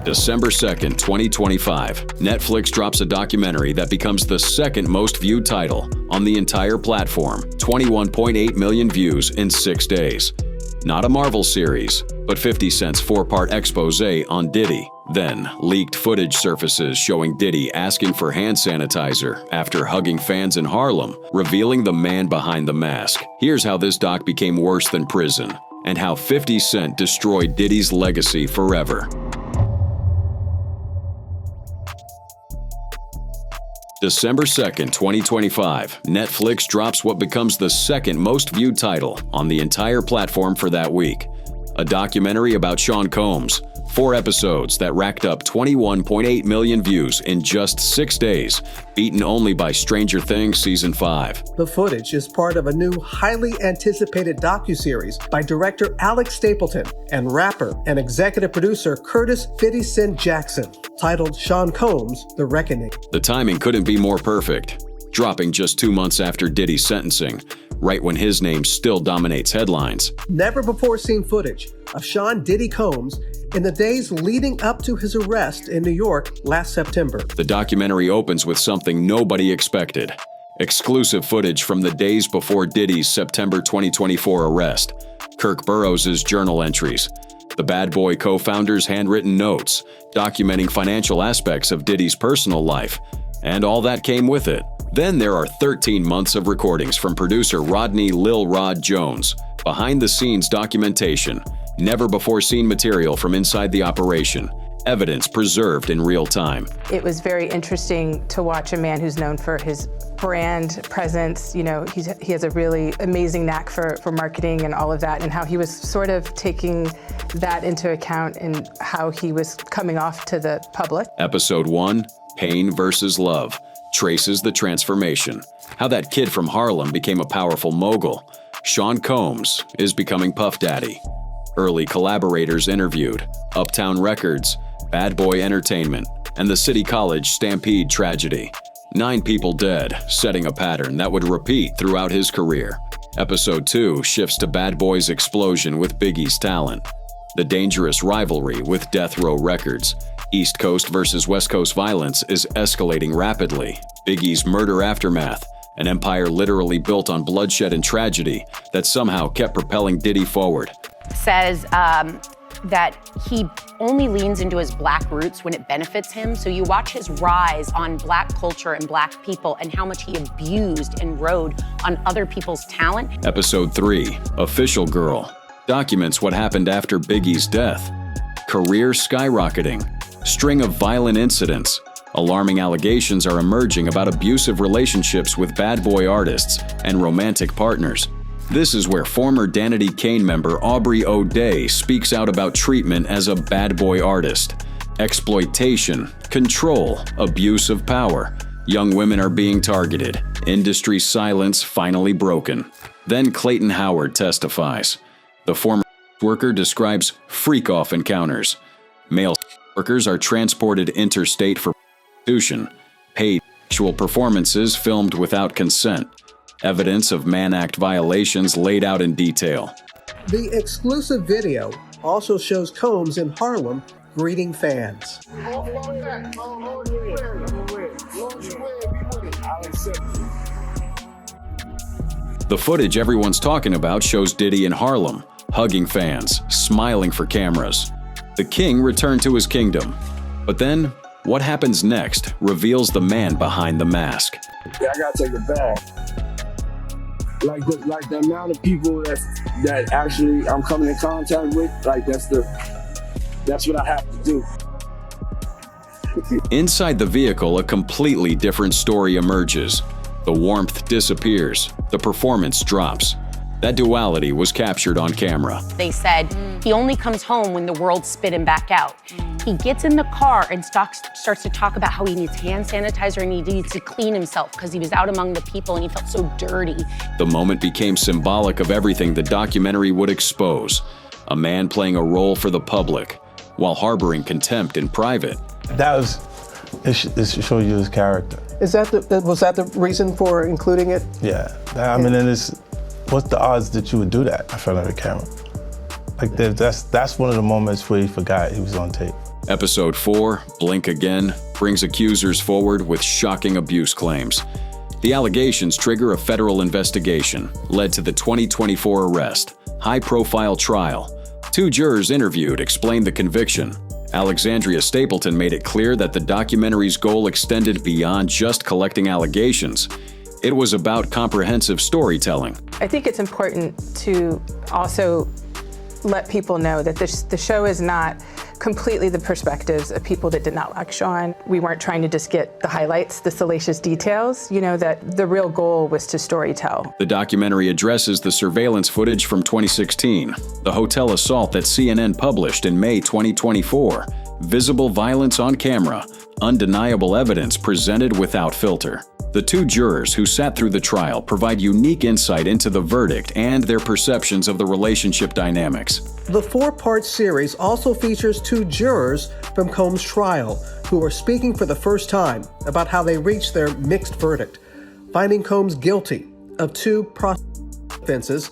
December 2nd, 2025, Netflix drops a documentary that becomes the second most viewed title on the entire platform, 21.8 million views in 6 days. Not a Marvel series, but 50 Cent's 4-part expose on Diddy. Then, leaked footage surfaces showing Diddy asking for hand sanitizer after hugging fans in Harlem, revealing the man behind the mask. Here's how this doc became worse than prison, and how 50 Cent destroyed Diddy's legacy forever. December 2nd, 2025, Netflix drops what becomes the second most viewed title on the entire platform for that week. A documentary about Sean Combs, 4 episodes that racked up 21.8 million views in just 6 days, beaten only by Stranger Things Season 5. The footage is part of a new, highly anticipated docuseries by director Alex Stapleton and rapper and executive producer Curtis 50 Cent Jackson, titled Sean Combs: The Reckoning. The timing couldn't be more perfect, dropping just 2 months after Diddy's sentencing, right when his name still dominates headlines. Never-before-seen footage of Sean Diddy Combs in the days leading up to his arrest in New York last September. The documentary opens with something nobody expected. Exclusive footage from the days before Diddy's September 2024 arrest. Kirk Burrows' journal entries. The Bad Boy co-founder's handwritten notes, documenting financial aspects of Diddy's personal life. And all that came with it. Then there are 13 months of recordings from producer Rodney Lil Rod Jones. Behind-the-scenes documentation. Never-before-seen material from inside the operation. Evidence preserved in real time. It was very interesting to watch a man who's known for his brand presence. You know, he has a really amazing knack for marketing and all of that, and how he was sort of taking that into account in how he was coming off to the public. Episode 1, Pain versus Love, traces the transformation. How that kid from Harlem became a powerful mogul. Sean Combs is becoming Puff Daddy. Early collaborators interviewed, Uptown Records, Bad Boy Entertainment, and the City College Stampede tragedy. 9 people dead, setting a pattern that would repeat throughout his career. Episode 2 shifts to Bad Boy's explosion with Biggie's talent. The dangerous rivalry with Death Row Records. East Coast versus West Coast violence is escalating rapidly. Biggie's murder aftermath. An empire literally built on bloodshed and tragedy that somehow kept propelling Diddy forward. Says that he only leans into his black roots when it benefits him. So you watch his rise on black culture and black people and how much he abused and rode on other people's talent. Episode 3, Official Girl, documents what happened after Biggie's death. Career skyrocketing, string of violent incidents. Alarming allegations are emerging about abusive relationships with bad boy artists and romantic partners. This is where former Danity Kane member Aubrey O'Day speaks out about treatment as a bad boy artist. Exploitation, control, abuse of power. Young women are being targeted. Industry silence finally broken. Then Clayton Howard testifies. The former worker describes freak-off encounters. Male workers are transported interstate for prostitution. Paid sexual performances filmed without consent. Evidence of Mann Act violations laid out in detail. The exclusive video also shows Combs in Harlem greeting fans. The footage everyone's talking about shows Diddy in Harlem, hugging fans, smiling for cameras. The king returned to his kingdom. But then, what happens next reveals the man behind the mask. Yeah, I gotta take it back. Like the amount of people that actually I'm coming in contact with, like that's what I have to do. Inside the vehicle, a completely different story emerges. The warmth disappears, the performance drops. That duality was captured on camera. They said he only comes home when the world spit him back out. He gets in the car and starts to talk about how he needs hand sanitizer and he needs to clean himself because he was out among the people and he felt so dirty. The moment became symbolic of everything the documentary would expose. A man playing a role for the public while harboring contempt in private. It shows you his character. Was that the reason for including it? Yeah, I mean, what's the odds that you would do that in front of a camera? Like that's one of the moments where he forgot he was on tape. Episode 4, Blink Again, brings accusers forward with shocking abuse claims. The allegations trigger a federal investigation, led to the 2024 arrest, high-profile trial. 2 jurors interviewed explained the conviction. Alexandria Stapleton made it clear that the documentary's goal extended beyond just collecting allegations. It was about comprehensive storytelling. I think it's important to also let people know that the show is not completely the perspectives of people that did not like Sean. We weren't trying to just get the highlights, the salacious details, that the real goal was to storytell. The documentary addresses the surveillance footage from 2016, the hotel assault that CNN published in May 2024, visible violence on camera, undeniable evidence presented without filter. The 2 jurors who sat through the trial provide unique insight into the verdict and their perceptions of the relationship dynamics. The 4-part series also features 2 jurors from Combs' trial who are speaking for the first time about how they reached their mixed verdict, finding Combs guilty of 2 offenses,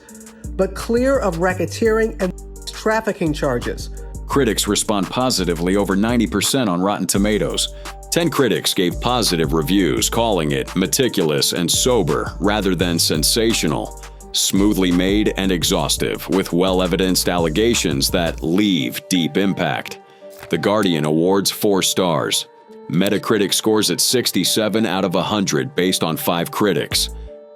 but clear of racketeering and trafficking charges. Critics respond positively, over 90% on Rotten Tomatoes. 10 critics gave positive reviews, calling it meticulous and sober rather than sensational. Smoothly made and exhaustive, with well-evidenced allegations that leave deep impact. The Guardian awards 4 stars. Metacritic scores it 67 out of 100 based on 5 critics.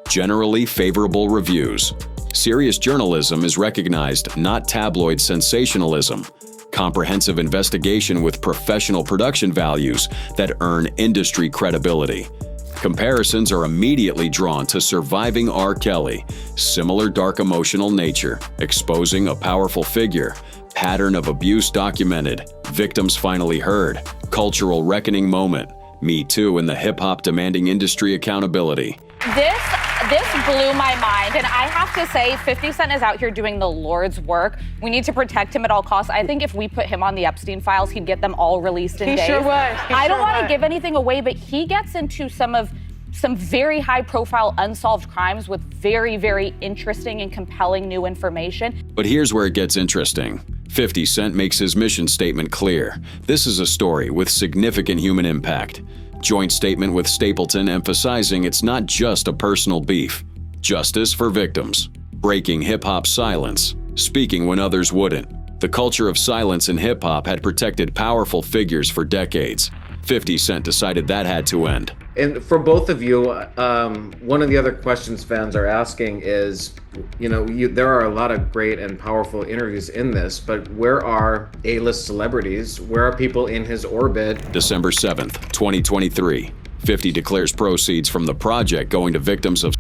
Generally favorable reviews. Serious journalism is recognized, not tabloid sensationalism. Comprehensive investigation with professional production values that earn industry credibility. Comparisons are immediately drawn to Surviving R. Kelly, similar dark emotional nature, exposing a powerful figure, pattern of abuse documented, victims finally heard, cultural reckoning moment, Me Too in the hip-hop demanding industry accountability. This blew my mind, and I have to say 50 Cent is out here doing the Lord's work. We need to protect him at all costs. I think if we put him on the Epstein files, he'd get them all released in days. Sure would. I don't want to give anything away, but he gets into some very high-profile unsolved crimes with very, very interesting and compelling new information. But here's where it gets interesting. 50 Cent makes his mission statement clear. This is a story with significant human impact. Joint statement with Stapleton emphasizing it's not just a personal beef. Justice for victims. Breaking hip-hop silence. Speaking when others wouldn't. The culture of silence in hip-hop had protected powerful figures for decades. 50 Cent decided that had to end. And for both of you, one of the other questions fans are asking is, there are a lot of great and powerful interviews in this, but where are A-list celebrities? Where are people in his orbit? December 7th, 2023. 50 declares proceeds from the project going to victims of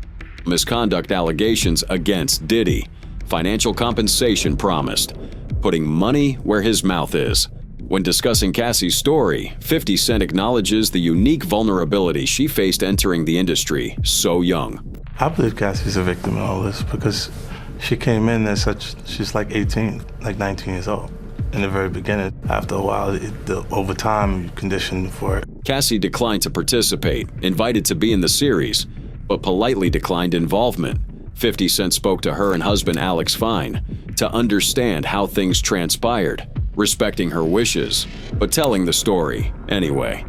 misconduct allegations against Diddy. Financial compensation promised. Putting money where his mouth is. When discussing Cassie's story, 50 Cent acknowledges the unique vulnerability she faced entering the industry so young. I believe Cassie's a victim in all this because she came in she's like 18, like 19 years old. In the very beginning, after a while, over time, you conditioned for it. Cassie declined to participate, invited to be in the series, but politely declined involvement. 50 Cent spoke to her and husband Alex Fine to understand how things transpired, respecting her wishes, but telling the story anyway.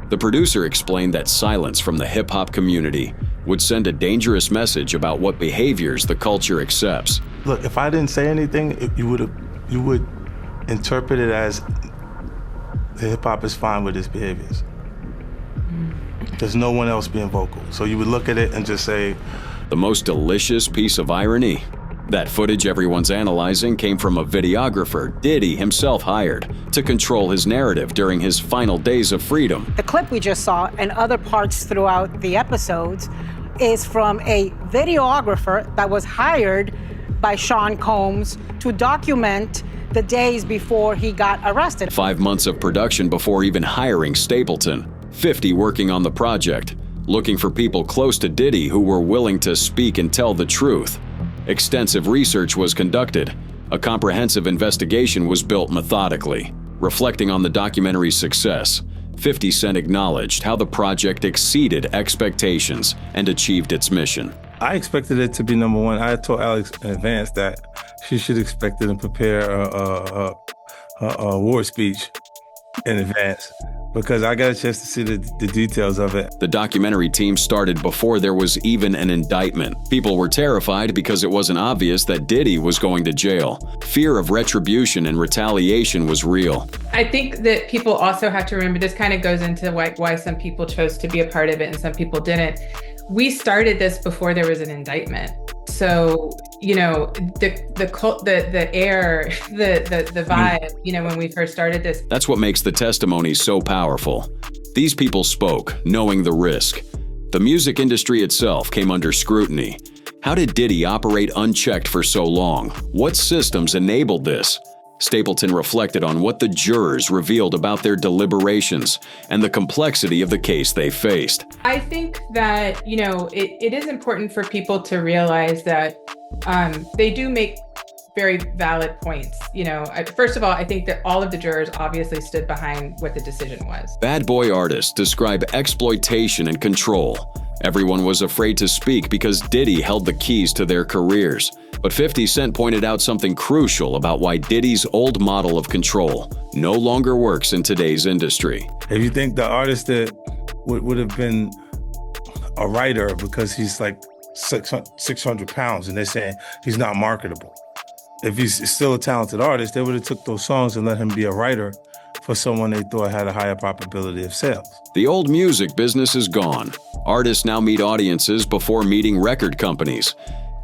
The producer explained that silence from the hip-hop community would send a dangerous message about what behaviors the culture accepts. Look, if I didn't say anything, you would interpret it as the hip-hop is fine with his behaviors. There's no one else being vocal. So you would look at it and just say... The most delicious piece of irony. That footage everyone's analyzing came from a videographer Diddy himself hired to control his narrative during his final days of freedom. The clip we just saw and other parts throughout the episodes is from a videographer that was hired by Sean Combs to document the days before he got arrested. 5 months of production before even hiring Stapleton. 50 working on the project, looking for people close to Diddy who were willing to speak and tell the truth. Extensive research was conducted. A comprehensive investigation was built methodically. Reflecting on the documentary's success, 50 Cent acknowledged how the project exceeded expectations and achieved its mission. I expected it to be number one. I told Alex in advance that she should expect it and prepare a war speech in advance because I got a chance to see the details of it. The documentary team started before there was even an indictment. People were terrified because it wasn't obvious that Diddy was going to jail. Fear of retribution and retaliation was real. I think that people also have to remember, this kind of goes into why some people chose to be a part of it and some people didn't. We started this before there was an indictment. So, you know, the air, the vibe, you know, when we first started this. That's what makes the testimony so powerful. These people spoke, knowing the risk. The music industry itself came under scrutiny. How did Diddy operate unchecked for so long? What systems enabled this? Stapleton reflected on what the jurors revealed about their deliberations and the complexity of the case they faced. I think that, you know, it is important for people to realize that they do make very valid points. You know, first of all, I think that all of the jurors obviously stood behind what the decision was. Bad boy artists describe exploitation and control. Everyone was afraid to speak because Diddy held the keys to their careers. But 50 Cent pointed out something crucial about why Diddy's old model of control no longer works in today's industry. If you think the artist that would have been a writer because he's like 600 pounds and they're saying he's not marketable. If he's still a talented artist, they would have took those songs and let him be a writer for someone they thought had a higher probability of sales. The old music business is gone. Artists now meet audiences before meeting record companies.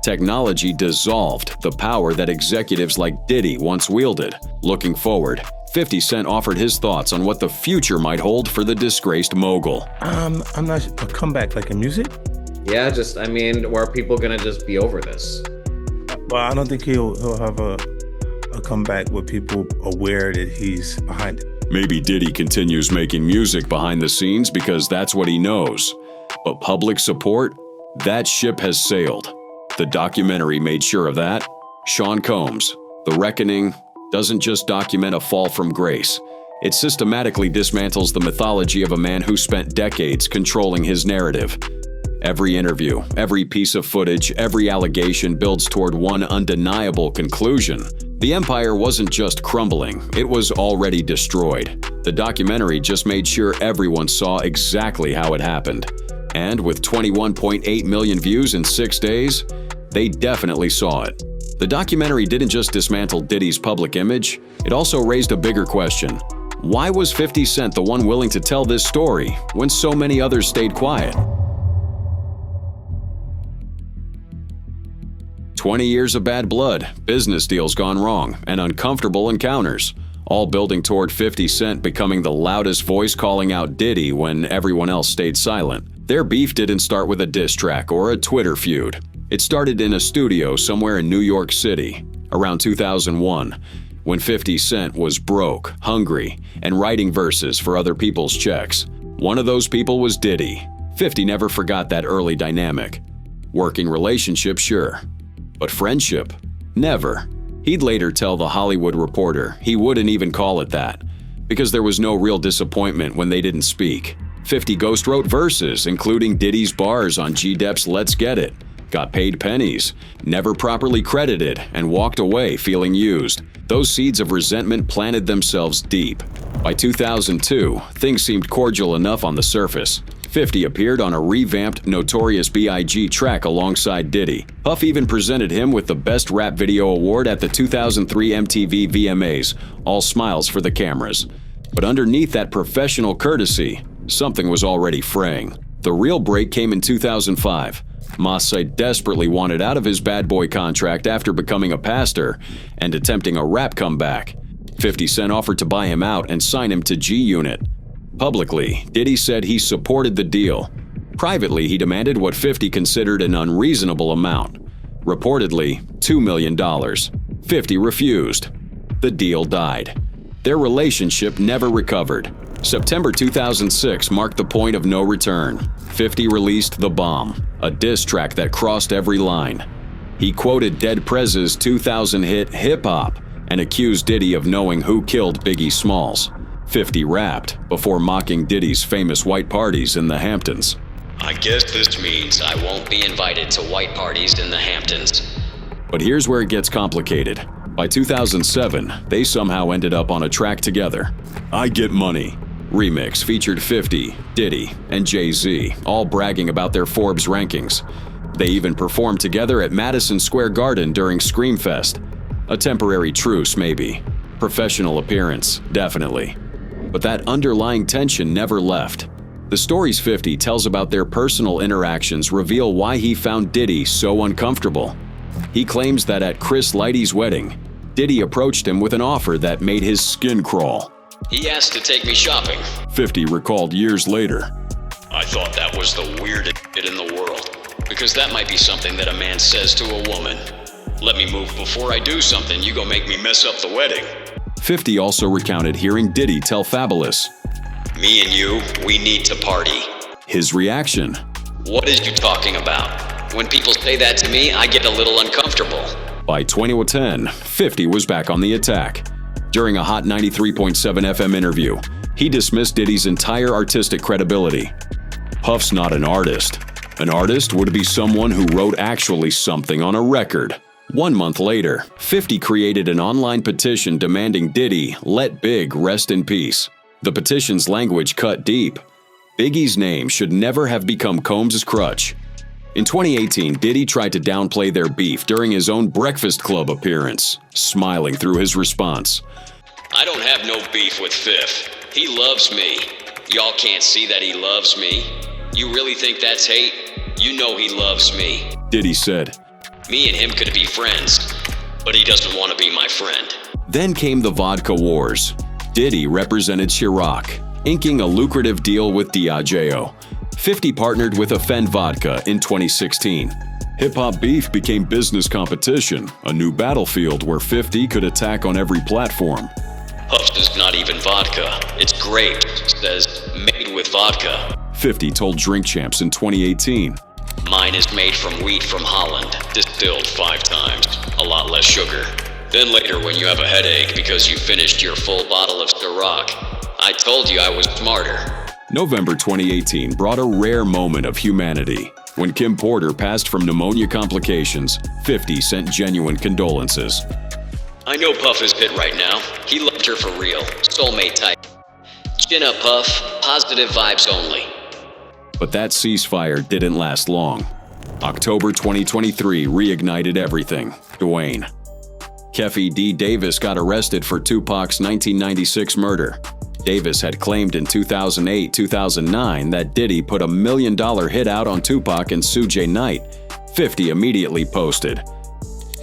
Technology dissolved the power that executives like Diddy once wielded. Looking forward, 50 Cent offered his thoughts on what the future might hold for the disgraced mogul. I'm not sure. A comeback like in music? Yeah, I mean, or are people gonna just be over this? Well, I don't think he'll have a comeback with people aware that he's behind it. Maybe Diddy continues making music behind the scenes because that's what he knows. But public support? That ship has sailed. The documentary made sure of that. Sean Combs, The Reckoning, doesn't just document a fall from grace. It systematically dismantles the mythology of a man who spent decades controlling his narrative. Every interview, every piece of footage, every allegation builds toward one undeniable conclusion. The empire wasn't just crumbling, it was already destroyed. The documentary just made sure everyone saw exactly how it happened. And with 21.8 million views in 6 days, they definitely saw it. The documentary didn't just dismantle Diddy's public image, it also raised a bigger question. Why was 50 Cent the one willing to tell this story when so many others stayed quiet? 20 years of bad blood, business deals gone wrong, and uncomfortable encounters, all building toward 50 Cent becoming the loudest voice calling out Diddy when everyone else stayed silent. Their beef didn't start with a diss track or a Twitter feud. It started in a studio somewhere in New York City, around 2001, when 50 Cent was broke, hungry, and writing verses for other people's checks. One of those people was Diddy. 50 never forgot that early dynamic. Working relationship, sure. But friendship? Never. He'd later tell The Hollywood Reporter he wouldn't even call it that, because there was no real disappointment when they didn't speak. 50 ghost wrote verses, including Diddy's bars on G-Dep's Let's Get It, got paid pennies, never properly credited, and walked away feeling used. Those seeds of resentment planted themselves deep. By 2002, things seemed cordial enough on the surface. 50 appeared on a revamped Notorious B.I.G. track alongside Diddy. Puff even presented him with the Best Rap Video Award at the 2003 MTV VMAs, all smiles for the cameras. But underneath that professional courtesy, something was already fraying. The real break came in 2005. Maasai desperately wanted out of his bad boy contract after becoming a pastor and attempting a rap comeback. 50 Cent offered to buy him out and sign him to G-Unit. Publicly, Diddy said he supported the deal. Privately, he demanded what 50 considered an unreasonable amount. Reportedly, $2 million. 50 refused. The deal died. Their relationship never recovered. September 2006 marked the point of no return. 50 released The Bomb, a diss track that crossed every line. He quoted Dead Prez's 2000 hit Hip Hop and accused Diddy of knowing who killed Biggie Smalls. 50 rapped before mocking Diddy's famous white parties in the Hamptons. I guess this means I won't be invited to white parties in the Hamptons. But here's where it gets complicated. By 2007, they somehow ended up on a track together. I Get Money remix featured 50, Diddy, and Jay-Z, all bragging about their Forbes rankings. They even performed together at Madison Square Garden during Screamfest. A temporary truce, maybe. Professional appearance, definitely. But that underlying tension never left. The stories 50 tells about their personal interactions reveal why he found Diddy so uncomfortable. He claims that at Chris Lighty's wedding, Diddy approached him with an offer that made his skin crawl. He asked to take me shopping. 50 recalled years later. I thought that was the weirdest shit in the world, because that might be something that a man says to a woman. Let me move before I do something, you gon' make me mess up the wedding. 50 also recounted hearing Diddy tell Fabulous, Me and you, we need to party. His reaction, What is you talking about? When people say that to me, I get a little uncomfortable. By 2010, 50 was back on the attack. During a hot 93.7 FM interview, he dismissed Diddy's entire artistic credibility. Puff's not an artist. An artist would be someone who wrote actually something on a record. 1 month later, 50 created an online petition demanding Diddy let Big rest in peace. The petition's language cut deep. Biggie's name should never have become Combs' crutch. In 2018, Diddy tried to downplay their beef during his own Breakfast Club appearance, smiling through his response. I don't have no beef with Fifth. He loves me. Y'all can't see that he loves me. You really think that's hate? You know he loves me. Diddy said, Me and him could be friends, but he doesn't want to be my friend. Then came the vodka wars. Diddy represented Ciroc, inking a lucrative deal with Diageo. 50 partnered with Offend Vodka in 2016. Hip-hop beef became business competition, a new battlefield where 50 could attack on every platform. Puffs is not even vodka. It's grapes, says made with vodka. 50 told Drink Champs in 2018. Mine is made from wheat from Holland, distilled 5 times, a lot less sugar. Then later when you have a headache because you finished your full bottle of Ciroc, I told you I was smarter. November 2018 brought a rare moment of humanity. When Kim Porter passed from pneumonia complications, 50 sent genuine condolences. I know Puff is hit right now. He loved her for real, soulmate type. Chin up, Puff, positive vibes only. But that ceasefire didn't last long. October 2023 reignited everything. Dwayne. Keffe D. Davis got arrested for Tupac's 1996 murder. Davis had claimed in 2008-2009 that Diddy put $1 million hit out on Tupac and Suge Knight. 50 immediately posted,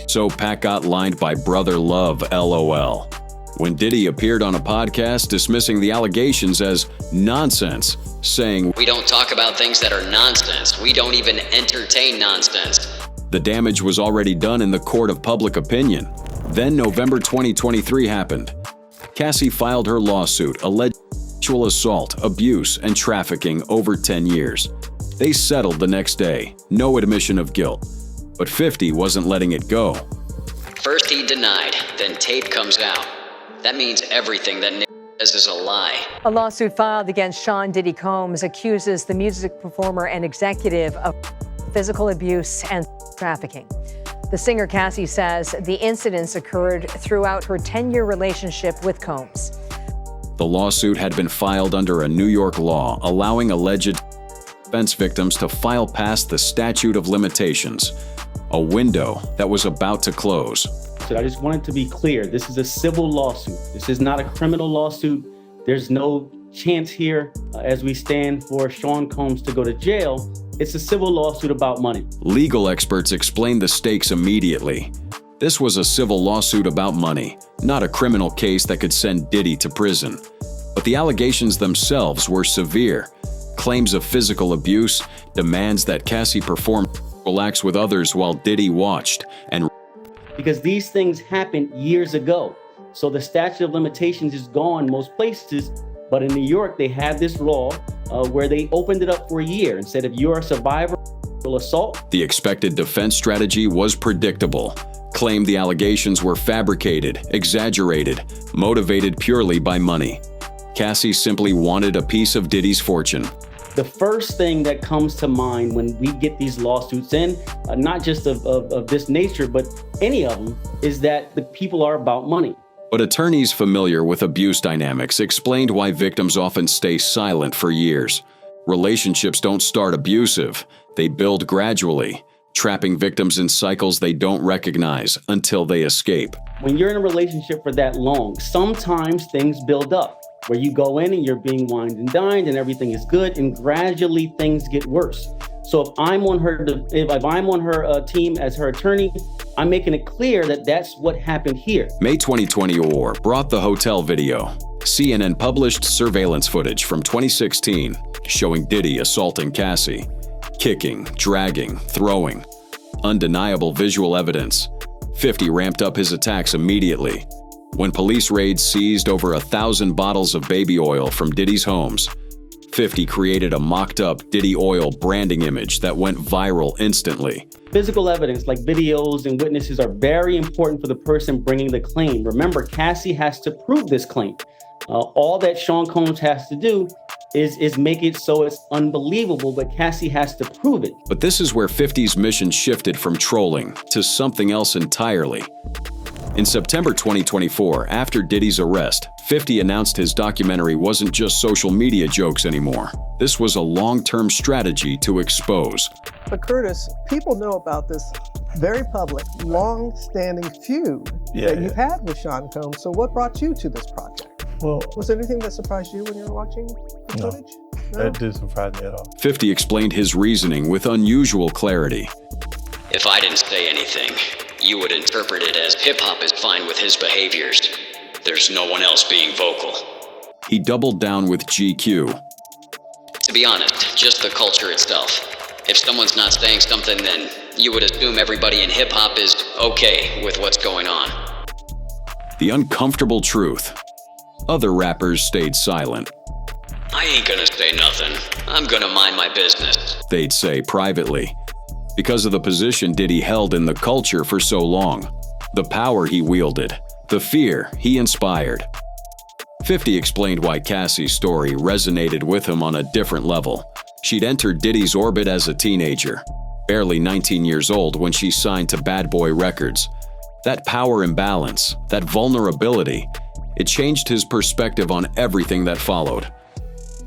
"So Pac got lined by brother love, LOL." When Diddy appeared on a podcast dismissing the allegations as nonsense, saying, We don't talk about things that are nonsense. We don't even entertain nonsense. the damage was already done in the court of public opinion. Then November 2023 happened. Cassie filed her lawsuit alleging sexual assault, abuse, and trafficking over 10 years. They settled the next day, no admission of guilt. But 50 wasn't letting it go. First he denied, then tape comes out. That means everything that Nick says is a lie. A lawsuit filed against Sean Diddy Combs accuses the music performer and executive of physical abuse and trafficking. The singer Cassie says the incidents occurred throughout her 10-year relationship with Combs. The lawsuit had been filed under a New York law allowing alleged offense victims to file past the statute of limitations, a window that was about to close. So I just wanted to be clear, this is a civil lawsuit. This is not a criminal lawsuit. There's no chance here as we stand for Sean Combs to go to jail. It's a civil lawsuit about money. Legal experts explained the stakes immediately. This was a civil lawsuit about money, not a criminal case that could send Diddy to prison. But the allegations themselves were severe. Claims of physical abuse, demands that Cassie perform acts with others while Diddy watched, and because these things happened years ago. So the statute of limitations is gone most places, but in New York, they have this law where they opened it up for a year and said, if you're a survivor of assault. The expected defense strategy was predictable. Claimed the allegations were fabricated, exaggerated, motivated purely by money. Cassie simply wanted a piece of Diddy's fortune. The first thing that comes to mind when we get these lawsuits in, not just of this nature, but any of them, is that the people are about money. But attorneys familiar with abuse dynamics explained why victims often stay silent for years. Relationships don't start abusive, they build gradually, trapping victims in cycles they don't recognize until they escape. When you're in a relationship for that long, sometimes things build up, where you go in and you're being wined and dined and everything is good, and gradually things get worse. So if I'm on her team as her attorney, I'm making it clear that that's what happened here. May 2020 war brought the hotel video. CNN published surveillance footage from 2016 showing Diddy assaulting Cassie. Kicking, dragging, throwing. Undeniable visual evidence. 50 ramped up his attacks immediately. When police raids seized over 1,000 bottles of baby oil from Diddy's homes, 50 created a mocked-up Diddy oil branding image that went viral instantly. Physical evidence like videos and witnesses are very important for the person bringing the claim. Remember, Cassie has to prove this claim. All that Sean Combs has to do is make it so it's unbelievable, but Cassie has to prove it. But this is where 50's mission shifted from trolling to something else entirely. In September 2024, after Diddy's arrest, 50 announced his documentary wasn't just social media jokes anymore. This was a long-term strategy to expose. But Curtis, people know about this very public, long-standing feud that you've had with Sean Combs. So what brought you to this project? Well, was there anything that surprised you when you were watching the footage? No, that didn't surprise me at all. 50 explained his reasoning with unusual clarity. If I didn't say anything, you would interpret it as hip-hop is fine with his behaviors. There's no one else being vocal. He doubled down with GQ. To be honest, just the culture itself. If someone's not saying something, then you would assume everybody in hip-hop is okay with what's going on. The uncomfortable truth. Other rappers stayed silent. I ain't gonna say nothing. I'm gonna mind my business, they'd say privately. Because of the position Diddy held in the culture for so long, the power he wielded, the fear he inspired. 50 explained why Cassie's story resonated with him on a different level. She'd entered Diddy's orbit as a teenager, barely 19 years old when she signed to Bad Boy Records. That power imbalance, that vulnerability, it changed his perspective on everything that followed.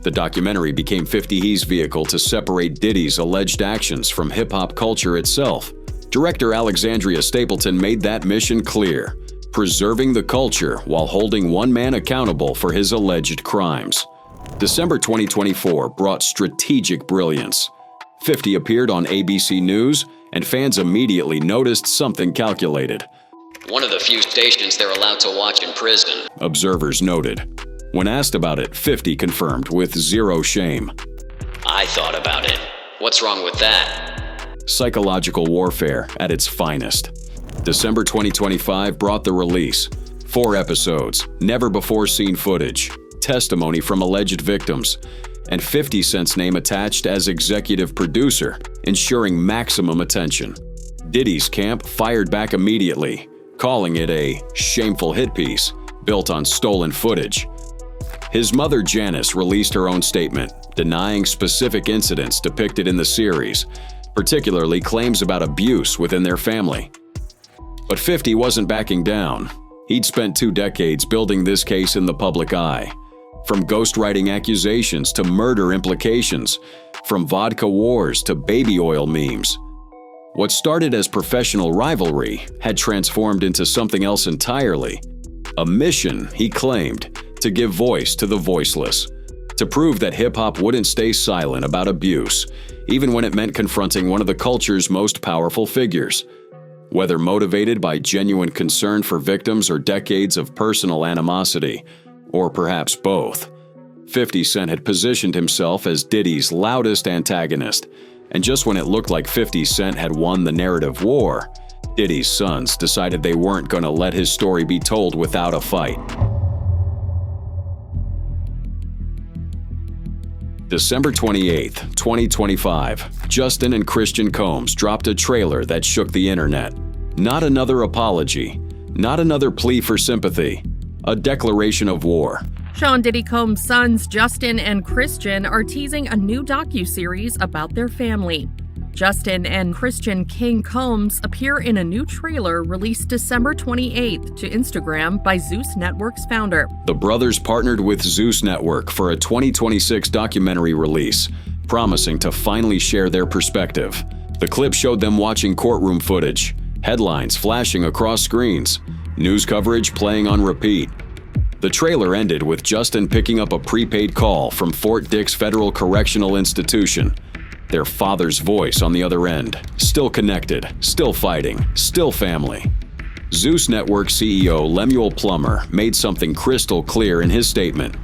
The documentary became 50's vehicle to separate Diddy's alleged actions from hip-hop culture itself. Director Alexandria Stapleton made that mission clear, preserving the culture while holding one man accountable for his alleged crimes. December 2024 brought strategic brilliance. 50 appeared on ABC News, and fans immediately noticed something calculated. One of the few stations they're allowed to watch in prison, observers noted. When asked about it, 50 confirmed with zero shame. I thought about it. What's wrong with that? Psychological warfare at its finest. December 2025 brought the release. 4 episodes, never-before-seen footage, testimony from alleged victims, and 50 Cent's name attached as executive producer, ensuring maximum attention. Diddy's camp fired back immediately, calling it a shameful hit piece built on stolen footage. His mother, Janice, released her own statement, denying specific incidents depicted in the series, particularly claims about abuse within their family. But 50 wasn't backing down. He'd spent 2 decades building this case in the public eye. From ghostwriting accusations to murder implications, from vodka wars to baby oil memes. What started as professional rivalry had transformed into something else entirely. A mission, he claimed, to give voice to the voiceless, to prove that hip-hop wouldn't stay silent about abuse, even when it meant confronting one of the culture's most powerful figures. Whether motivated by genuine concern for victims or decades of personal animosity, or perhaps both, 50 Cent had positioned himself as Diddy's loudest antagonist, and just when it looked like 50 Cent had won the narrative war, Diddy's sons decided they weren't going to let his story be told without a fight. December 28, 2025, Justin and Christian Combs dropped a trailer that shook the internet. Not another apology, not another plea for sympathy, a declaration of war. Sean Diddy Combs' sons, Justin and Christian, are teasing a new docuseries about their family. Justin and Christian King Combs appear in a new trailer released December 28th to Instagram by Zeus Network's founder. The brothers partnered with Zeus Network for a 2026 documentary release, promising to finally share their perspective. The clip showed them watching courtroom footage, headlines flashing across screens, news coverage playing on repeat. The trailer ended with Justin picking up a prepaid call from Fort Dix Federal Correctional Institution. Their father's voice on the other end, still connected, still fighting, still family. Zeus Network CEO Lemuel Plummer made something crystal clear in his statement.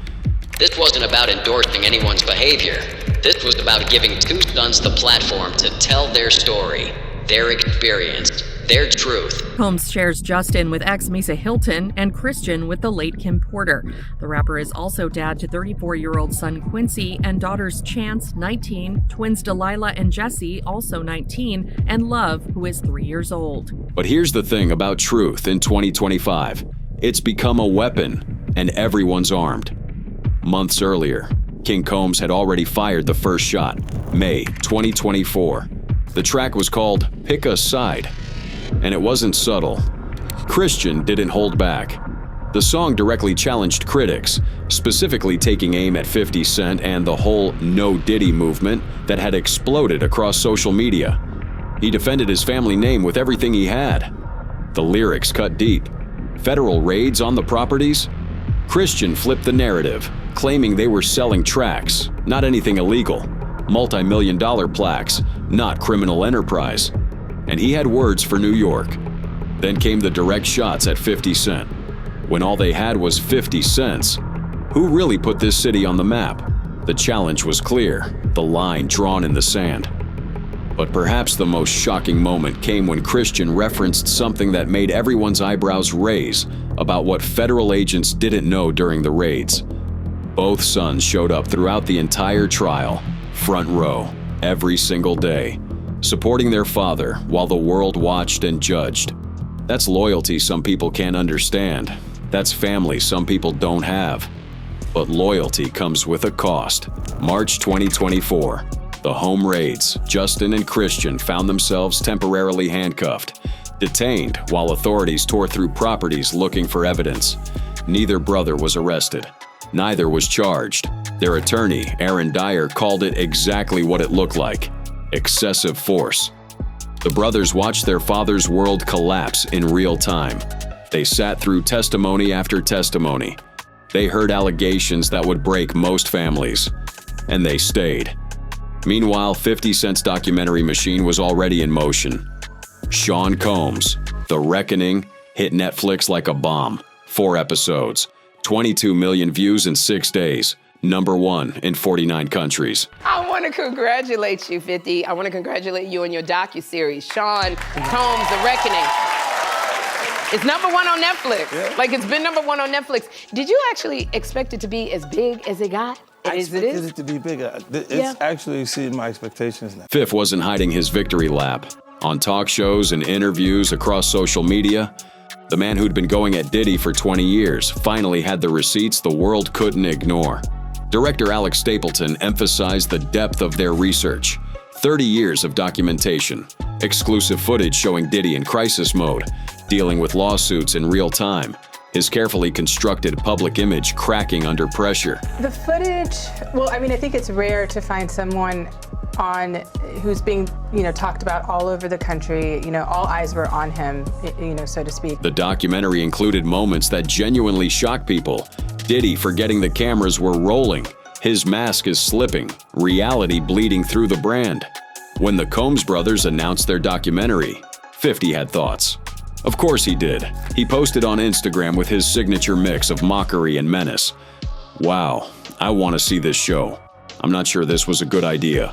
This wasn't about endorsing anyone's behavior. This was about giving two sons the platform to tell their story, their experience, their truth. Combs shares Justin with ex-Mesa Hilton and Christian with the late Kim Porter. The rapper is also dad to 34-year-old son Quincy and daughters Chance, 19, twins Delilah and Jesse, also 19, and Love, who is 3 years old. But here's the thing about truth in 2025. It's become a weapon, and everyone's armed. Months earlier, King Combs had already fired the first shot, May 2024. The track was called Pick a Side, and it wasn't subtle. Christian didn't hold back. The song directly challenged critics, specifically taking aim at 50 Cent and the whole No Diddy movement that had exploded across social media. He defended his family name with everything he had. The lyrics cut deep. Federal raids on the properties? Christian flipped the narrative, claiming they were selling tracks, not anything illegal. Multi-million-dollar plaques, not criminal enterprise. And he had words for New York. Then came the direct shots at 50 Cent. When all they had was 50 cents, who really put this city on the map? The challenge was clear, the line drawn in the sand. But perhaps the most shocking moment came when Christian referenced something that made everyone's eyebrows raise about what federal agents didn't know during the raids. Both sons showed up throughout the entire trial, front row, every single day, supporting their father while the world watched and judged. That's loyalty some people can't understand. That's family some people don't have. But loyalty comes with a cost. March 2024, the home raids, Justin and Christian found themselves temporarily handcuffed, detained while authorities tore through properties looking for evidence. Neither brother was arrested. Neither was charged. Their attorney, Aaron Dyer, called it exactly what it looked like: excessive force. The brothers watched their father's world collapse in real time. They sat through testimony after testimony. They heard allegations that would break most families. And they stayed. Meanwhile, 50 Cent's documentary machine was already in motion. Sean Combs, The Reckoning, hit Netflix like a bomb. 4 episodes, 22 million views in 6 days, #1 in 49 countries. I want to congratulate you, 50. I want to congratulate you on your docuseries, Sean Combs, The Reckoning. It's #1 on Netflix. Yeah. Like, it's been #1 on Netflix. Did you actually expect it to be as big as it got? I expected it to be bigger. It's actually exceeded my expectations now. Fifth wasn't hiding his victory lap. On talk shows and interviews across social media, the man who'd been going at Diddy for 20 years finally had the receipts the world couldn't ignore. Director Alex Stapleton emphasized the depth of their research. 30 years of documentation, exclusive footage showing Diddy in crisis mode, dealing with lawsuits in real time, his carefully constructed public image cracking under pressure. The footage, well, I mean, I think it's rare to find someone who's being, talked about all over the country. All eyes were on him, so to speak. The documentary included moments that genuinely shocked people. Diddy forgetting the cameras were rolling, his mask is slipping, reality bleeding through the brand. When the Combs brothers announced their documentary, 50 had thoughts. Of course he did. He posted on Instagram with his signature mix of mockery and menace. Wow, I want to see this show. I'm not sure this was a good idea.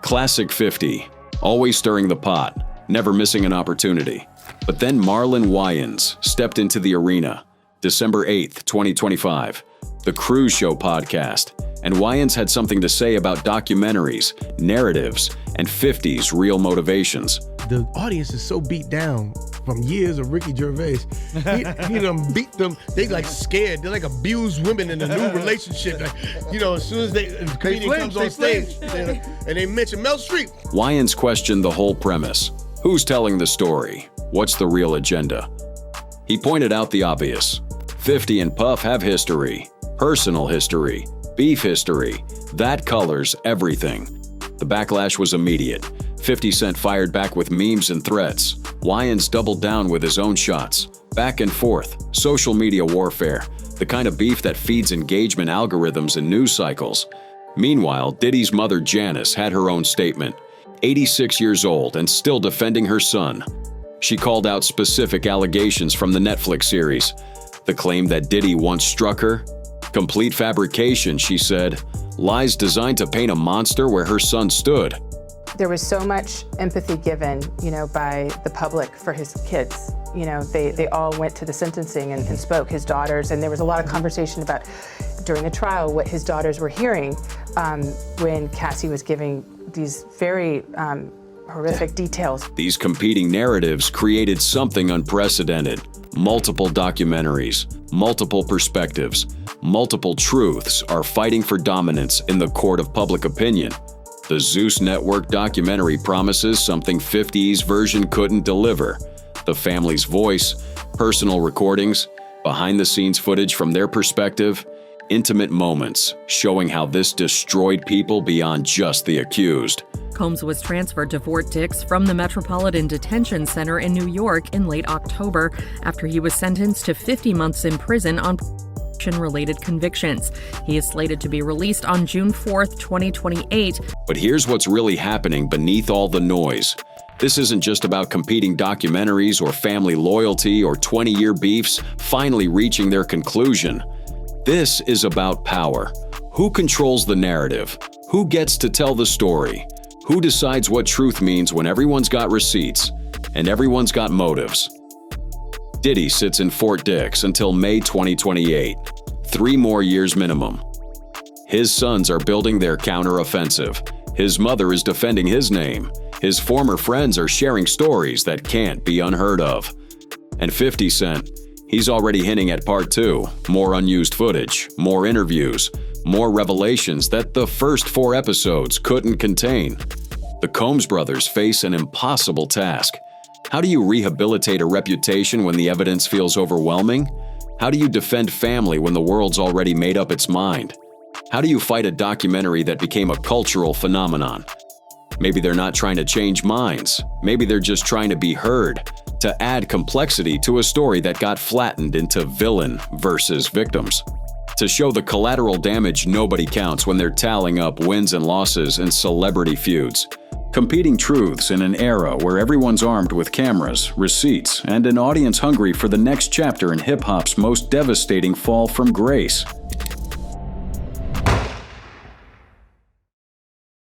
Classic 50, always stirring the pot, never missing an opportunity. But then Marlon Wayans stepped into the arena, December 8th, 2025, the Cruise Show podcast, and Wayans had something to say about documentaries, narratives, and 50's real motivations. The audience is so beat down from years of Ricky Gervais. He done beat them. They like scared. They're like abused women in a new relationship. Like, as soon as the comedian comes on stage and they mention Mel Streep. Wayans questioned the whole premise. Who's telling the story? What's the real agenda? He pointed out the obvious. 50 and Puff have history, personal history, beef history. That colors everything. The backlash was immediate. 50 Cent fired back with memes and threats. Wayans doubled down with his own shots. Back and forth, social media warfare, the kind of beef that feeds engagement algorithms and news cycles. Meanwhile, Diddy's mother Janice had her own statement. 86 years old and still defending her son. She called out specific allegations from the Netflix series. The claim that Diddy once struck her? Complete fabrication, she said. Lies designed to paint a monster where her son stood. There was so much empathy given, by the public for his kids. They all went to the sentencing and spoke, his daughters, and there was a lot of conversation about, during the trial, what his daughters were hearing when Cassie was giving these very horrific details. These competing narratives created something unprecedented. Multiple documentaries, multiple perspectives, multiple truths are fighting for dominance in the court of public opinion. The Zeus Network documentary promises something 50's version couldn't deliver. The family's voice, personal recordings, behind-the-scenes footage from their perspective, intimate moments showing how this destroyed people beyond just the accused. Combs was transferred to Fort Dix from the Metropolitan Detention Center in New York in late October after he was sentenced to 50 months in prison on related convictions. He is slated to be released on June 4th, 2028. But here's what's really happening beneath all the noise. This isn't just about competing documentaries or family loyalty or 20-year beefs finally reaching their conclusion. This is about power. Who controls the narrative? Who gets to tell the story? Who decides what truth means when everyone's got receipts and everyone's got motives? Diddy sits in Fort Dix until May 2028. 3 more years minimum. His sons are building their counteroffensive. His mother is defending his name. His former friends are sharing stories that can't be unheard of. And 50 Cent, he's already hinting at part 2. More unused footage, more interviews, more revelations that the first 4 episodes couldn't contain. The Combs brothers face an impossible task. How do you rehabilitate a reputation when the evidence feels overwhelming? How do you defend family when the world's already made up its mind? How do you fight a documentary that became a cultural phenomenon? Maybe they're not trying to change minds. Maybe they're just trying to be heard, to add complexity to a story that got flattened into villain versus victims. To show the collateral damage nobody counts when they're tallying up wins and losses in celebrity feuds. Competing truths in an era where everyone's armed with cameras, receipts, and an audience hungry for the next chapter in hip-hop's most devastating fall from grace.